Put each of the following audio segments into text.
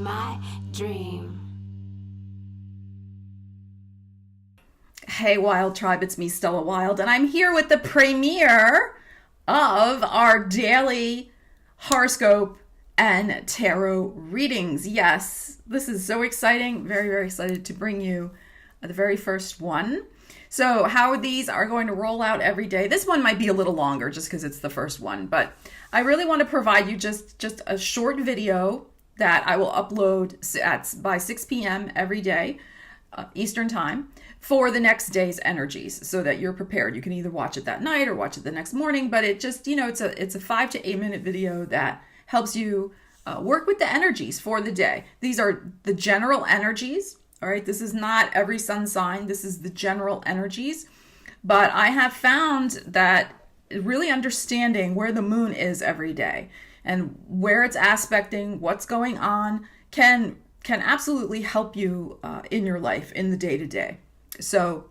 my dream. Hey, Wilde Tribe, it's me, Stella Wilde, and I'm here with the premiere of our daily horoscope and tarot readings. Yes, this is so exciting. Very, very excited to bring you the very first one. So how these are going to roll out every day. This one might be a little longer just because it's the first one, but I really want to provide you just a short video that I will upload by 6 p.m. every day, Eastern time, for the next day's energies so that you're prepared. You can either watch it that night or watch it the next morning, but it just, it's a 5 to 8 minute video that helps you work with the energies for the day. These are the general energies. All right, this is not every sun sign. This is the general energies. But I have found that really understanding where the moon is every day and where it's aspecting, what's going on, can absolutely help you in your life, in the day-to-day. So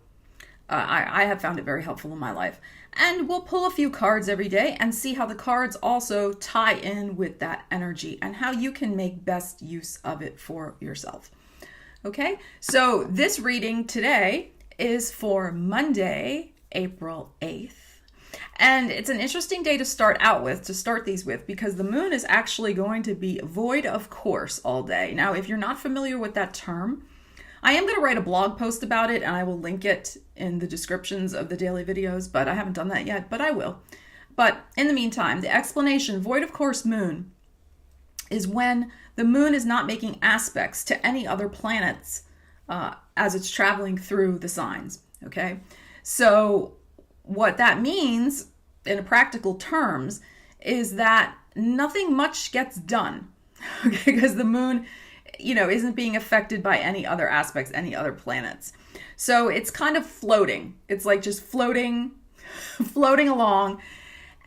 I have found it very helpful in my life. And we'll pull a few cards every day and see how the cards also tie in with that energy and how you can make best use of it for yourself. Okay, so this reading today is for Monday, April 8th. And it's an interesting day to start these with, because the moon is actually going to be void of course all day. Now, if you're not familiar with that term, I am going to write a blog post about it, and I will link it in the descriptions of the daily videos, but I haven't done that yet, but I will. But in the meantime, the explanation, void of course moon, is when the moon is not making aspects to any other planets as it's traveling through the signs, okay? So what that means in practical terms is that nothing much gets done, okay? Because the moon, isn't being affected by any other aspects, any other planets. So it's kind of floating. It's like just floating along.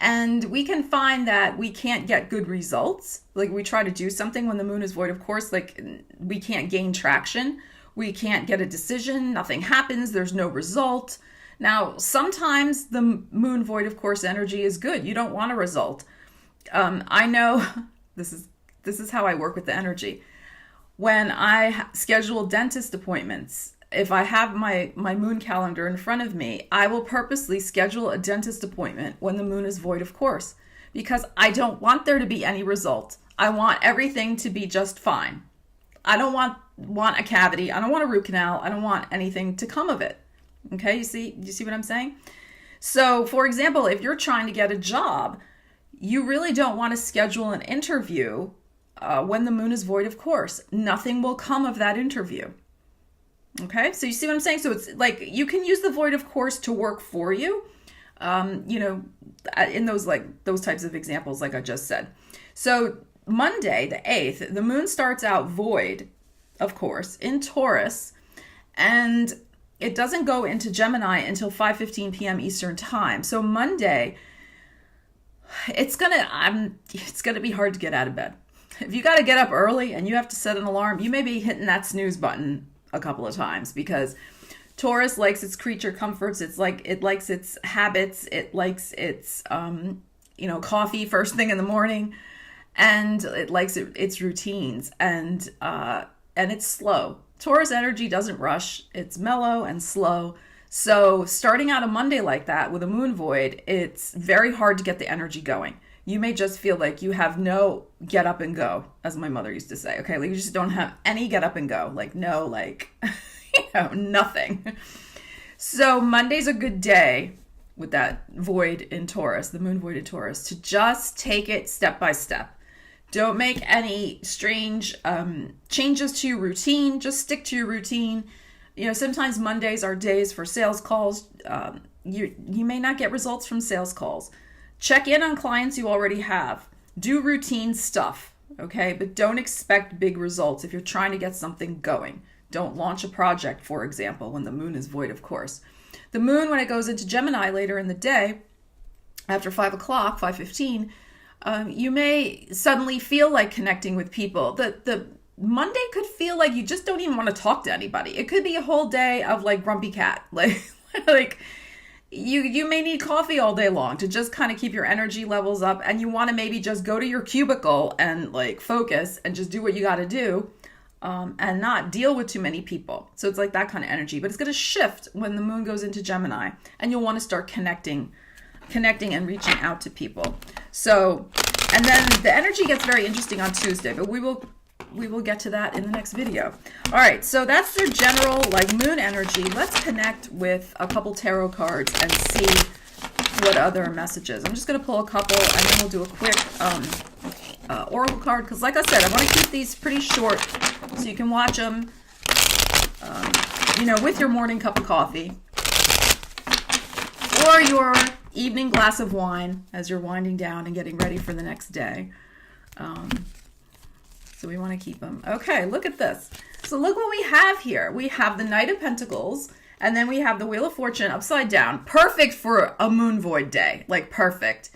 And we can find that we can't get good results. Like, we try to do something when the moon is void, of course, like we can't gain traction. We can't get a decision. Nothing happens. There's no result. Now, sometimes the moon void, of course, energy is good. You don't want a result. I know this is how I work with the energy. When I schedule dentist appointments, if I have my moon calendar in front of me, I will purposely schedule a dentist appointment when the moon is void of course, because I don't want there to be any result. I want everything to be just fine. I don't want a cavity. I don't want a root canal. I don't want anything to come of it. Okay, you see what I'm saying? So, for example, if you're trying to get a job, you really don't want to schedule an interview when the moon is void of course. Nothing will come of that interview. Okay, so you see what I'm saying? So it's like you can use the void of course to work for you, in those types of examples like I just said. So Monday, the 8th, the moon starts out void, of course, in Taurus, and it doesn't go into Gemini until 5:15 p.m. Eastern time. So Monday, it's gonna be hard to get out of bed. If you got to get up early and you have to set an alarm, you may be hitting that snooze button a couple of times, because Taurus likes its creature comforts. It likes its habits. It likes its, coffee first thing in the morning, and it likes its routines, and it's slow. Taurus energy doesn't rush. It's mellow and slow. So starting out a Monday like that with a moon void, it's very hard to get the energy going. You may just feel like you have no get up and go, as my mother used to say. Okay, like you just don't have any get up and go. Nothing. So Monday's a good day with that void in Taurus, the moon void in Taurus, to just take it step by step. Don't make any strange changes to your routine. Just stick to your routine. Sometimes Mondays are days for sales calls. You may not get results from sales calls. Check in on clients you already have. Do routine stuff, okay? But don't expect big results if you're trying to get something going. Don't launch a project, for example, when the moon is void, of course. The moon, when it goes into Gemini later in the day, after 5 o'clock, 5:15, you may suddenly feel like connecting with people. The Monday could feel like you just don't even want to talk to anybody. It could be a whole day of like grumpy cat. Like you may need coffee all day long to just kind of keep your energy levels up, and you want to maybe just go to your cubicle and like focus and just do what you got to do. and not deal with too many people. So it's like that kind of energy, but it's going to shift when the moon goes into Gemini, and you'll want to start connecting and reaching out to people. So, and then the energy gets very interesting on Tuesday, but we will get to that in the next video. All right, so that's the general like moon energy. Let's connect with a couple tarot cards and see what other messages. I'm just going to pull a couple, and then we'll do a quick oracle card, because like I said, I want to keep these pretty short so you can watch them, with your morning cup of coffee or your evening glass of wine as you're winding down and getting ready for the next day. So we want to keep them. Okay, look at this. So look what we have here. We have the Knight of Pentacles, and then we have the Wheel of Fortune upside down. Perfect for a moon void day, like perfect.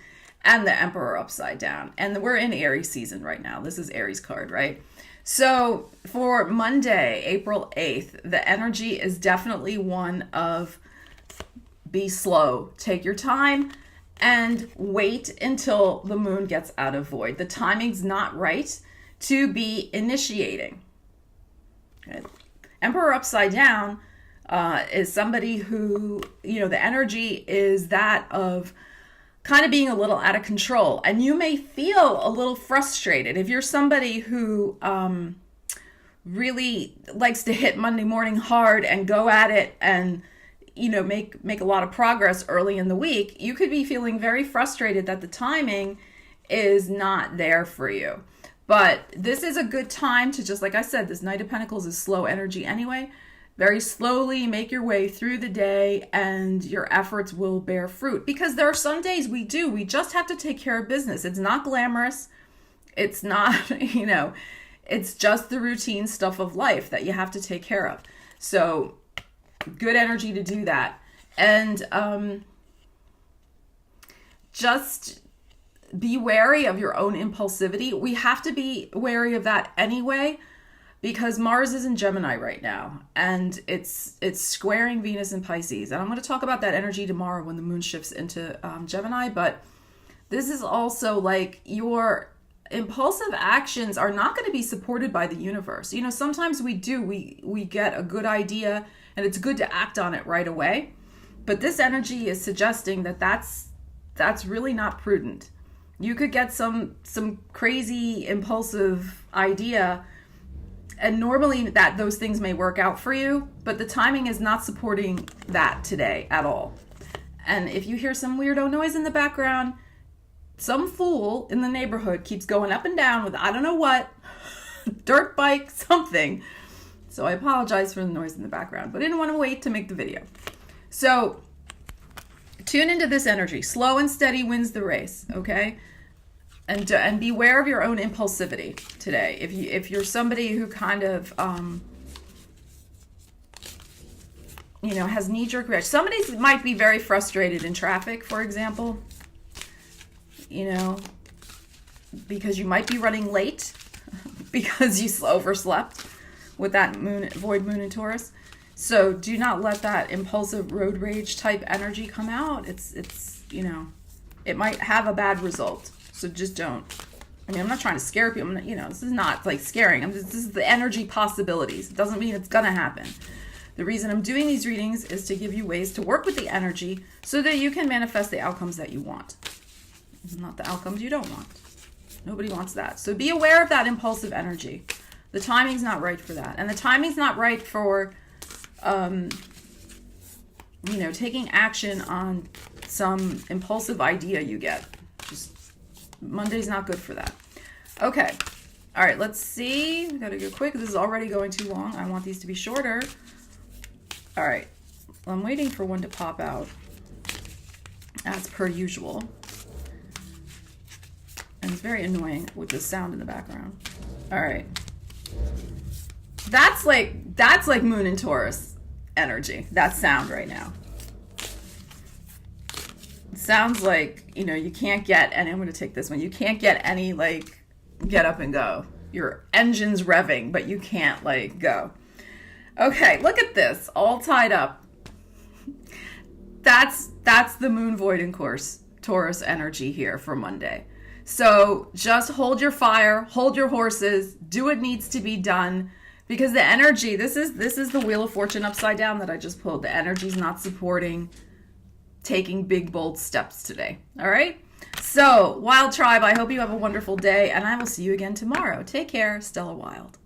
And the Emperor upside down. And we're in Aries season right now. This is Aries card, right? So for Monday, April 8th, the energy is definitely one of be slow. Take your time and wait until the moon gets out of void. The timing's not right to be initiating. Okay. Emperor upside down is somebody who, the energy is that of kind of being a little out of control, and you may feel a little frustrated if you're somebody who really likes to hit Monday morning hard and go at it and make a lot of progress early in the week. You could be feeling very frustrated that the timing is not there for you. But this is a good time to, just like I said, this Knight of Pentacles is slow energy anyway. Very slowly make your way through the day, and your efforts will bear fruit. Because there are some days we just have to take care of business. It's not glamorous. It's not, it's just the routine stuff of life that you have to take care of. So good energy to do that. And just be wary of your own impulsivity. We have to be wary of that anyway, because Mars is in Gemini right now, and it's squaring Venus in Pisces. And I'm going to talk about that energy tomorrow when the moon shifts into Gemini. But this is also like your impulsive actions are not going to be supported by the universe. Sometimes we get a good idea, and it's good to act on it right away. But this energy is suggesting that that's really not prudent. You could get some crazy impulsive idea, and normally those things may work out for you, but the timing is not supporting that today at all. And if you hear some weirdo noise in the background, some fool in the neighborhood keeps going up and down with I don't know what, dirt bike, something. So I apologize for the noise in the background, but I didn't want to wait to make the video. So tune into this energy. Slow and steady wins the race, okay? And beware of your own impulsivity today. If you're somebody who kind of has knee-jerk reaction. Somebody might be very frustrated in traffic, for example. Because you might be running late because you overslept with that void moon in Taurus. So do not let that impulsive road rage type energy come out. It's it might have a bad result. So just don't. I'm not trying to scare people. This is not like scaring. This is the energy possibilities. It doesn't mean it's going to happen. The reason I'm doing these readings is to give you ways to work with the energy so that you can manifest the outcomes that you want. Not the outcomes you don't want. Nobody wants that. So be aware of that impulsive energy. The timing's not right for that. And the timing's not right for, taking action on some impulsive idea you get. Monday's not good for that. Okay. All right, let's see. We gotta go quick. This is already going too long. I want these to be shorter. All right. Well, I'm waiting for one to pop out as per usual. And it's very annoying with the sound in the background. All right. That's like moon and Taurus energy. That sound right now. Sounds like, you can't get, and I'm going to take this one, you can't get any, get up and go. Your engine's revving, but you can't, go. Okay, look at this, all tied up. That's the moon void in course, Taurus energy here for Monday. So just hold your fire, hold your horses, do what needs to be done. because the energy, this is the Wheel of Fortune upside down that I just pulled. The energy's not supporting taking big, bold steps today. All right? So, Wilde Tribe, I hope you have a wonderful day, and I will see you again tomorrow. Take care. Stella Wilde.